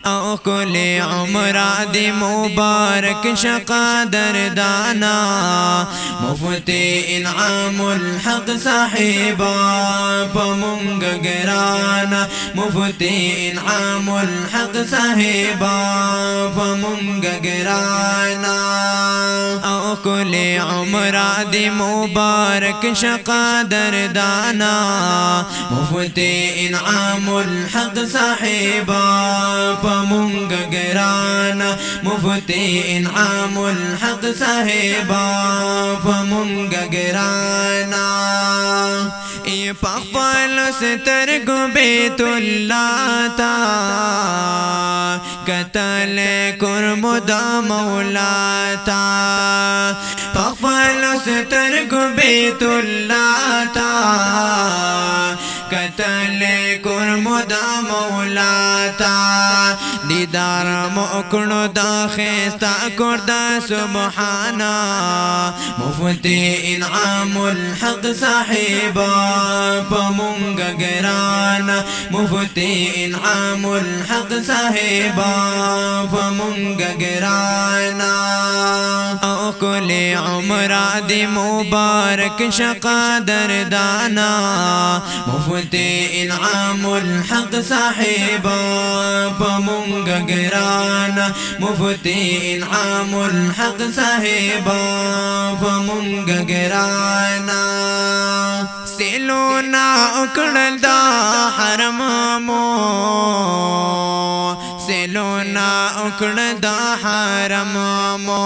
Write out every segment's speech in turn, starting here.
او کل عمر دی مبارک شقا دردانا مفتی انعام الحق صاحبا پمونگ گرانا مفتی انعام الحق صاحبا پمونگ گرانا او کل عمر دی مبارک شقا دردانا مفتی انعام الحق صاحبا پمونگ گرانا مفتی انعام الحق صاحبا پمونگ گرانا ای پخپل سترگو بیت اللہ تا قتل کرم دا مولا تا پخپل سترگو بیت اللہ تا قتل کرم دا مولا تا دیدار مکڑو دا خیستا کردا سبحانا مفتی انعام الحق صاحبا پمونگ گرانا مفتی انعام الحق صاحبا پمونگ گرانا او کل عمر دی مبارک شقا دردانا مفتی انعام الحق صاحبا پمونگ گرانا مفتی انعام الحق صاحبا پمونگ گرانا سیلونا اکڑل دا حرم مو سیلونا اکڑل دا حرم مو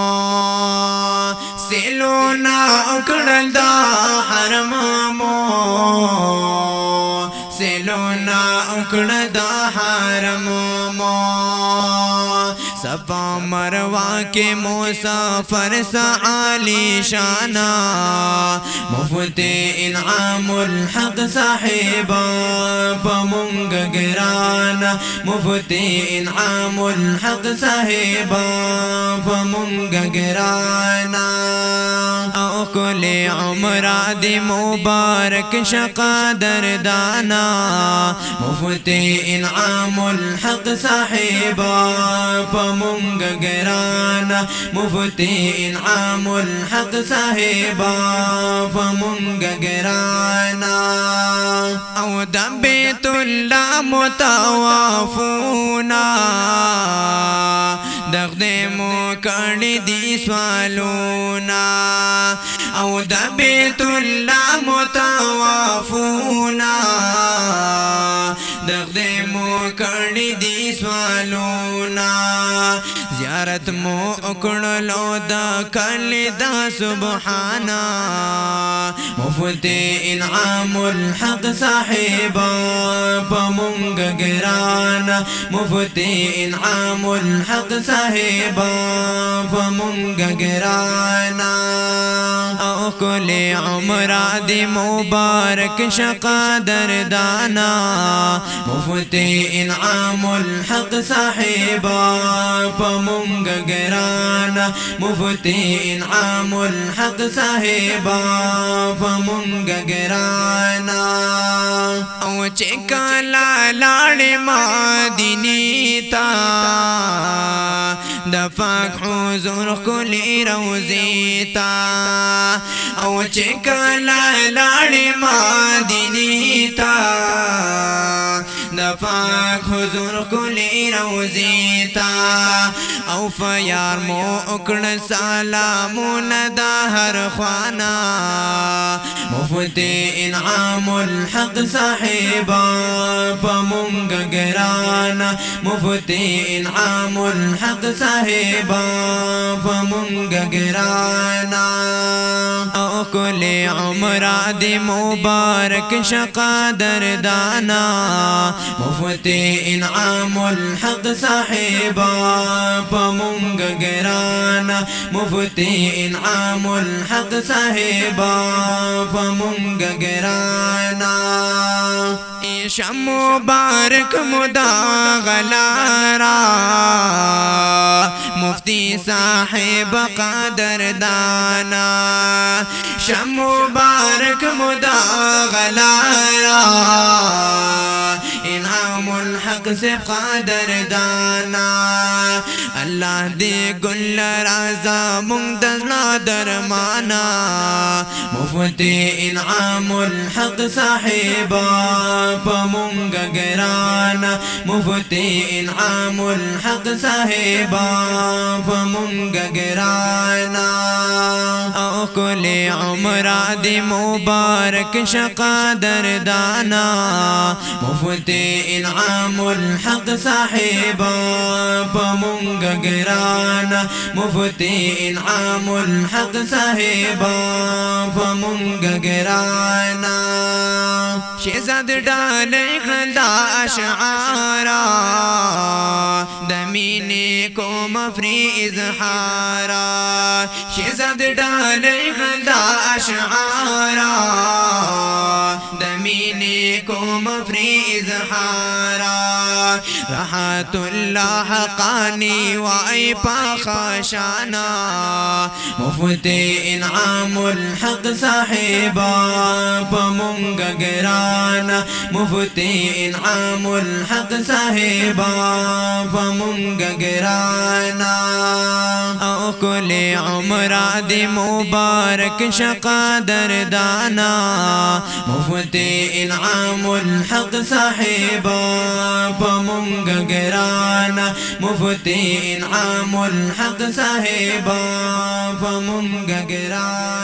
سیلونا اکڑل دا حرم مو سیلونا اکڑل دا حرم مو صفا مروہ کے مسافر سعالی شانا مفتی انعام الحق صاحبا پمونگ گرانا مفتی انعام الحق صاحبا پمونگ گرانا او کل عمر دی مبارک شقا دردانا مفتی انعام الحق صاحبا پمونگ گرانا مفتی انعام الحق صاحبا پمونگ گرانا او دا بیت اللہ متوافونا دغدمو کڑی دی سوالونا او دا بیت اللہ متوافونا دغدمو کڑی دی سوالونا زیارت مو اکڑلو دا کلی دا سبحانا مفتی انعام الحق صاحبا پمونگ گرانا مفتی انعام الحق صاحبا پمونگ گرانا او کل عمر دی مبارک شقا دردانا مفتی انعام الحق صاحبا پمونگ گرانا مفتی انعام الحق صاحبا پمونگ گرانا او چکلا لاڑ مدینی تا دا پاک حضور کلی روزی تا او چکلا لاڑ مدینی تا دا پاک حضور کلی روزی تا او فیار مو اکڑ سلامون دا ہر خوانا مفتی انعام الحق صاحبا پمونگ گرانا مفتی انعام الحق صاحبا پمونگ گرانا او کل عمر دی مبارک شقا دردانا مفتی انعام الحق صاحبا پمونگ گرانا مفتی انعام الحق صاحبا پمونگ گرانا ایشا مبارک مدا غلارا مفتی صاحب قادر دانا شم مبارک مدا غلارا انعام الحق سے قدردانا اللہ دے گل رازا مندزنا درمانا مفتی انعام الحق صاحبا پمونگ گرانا مفتی انعام الحق صاحبا پمونگ گرانا او کل عمرہ دی مبارک شقا دردانا مفتی انعام الحق صاحبا پمونگ گرانا مفتی انعام الحق صاحبا پمونگ گرانا شہزاد ڈال اقردا اشعارا دمینے کو مفری اظہارا شہزاد ڈال اقردا اشعارا دمینے کو مفری اظہارا رحات اللہ حقانی وائی پاخاشانا مفتی انعام الحق صاحبا پمونگ گرانا مفتی انعام الحق صاحبا پمونگ گرانا او کل عمرہ دی مبارک شقا دردانا مفتی انعام الحق صاحبا پمونگ گرانا مفتی انعام الحق صاحبا پمونگ گرانا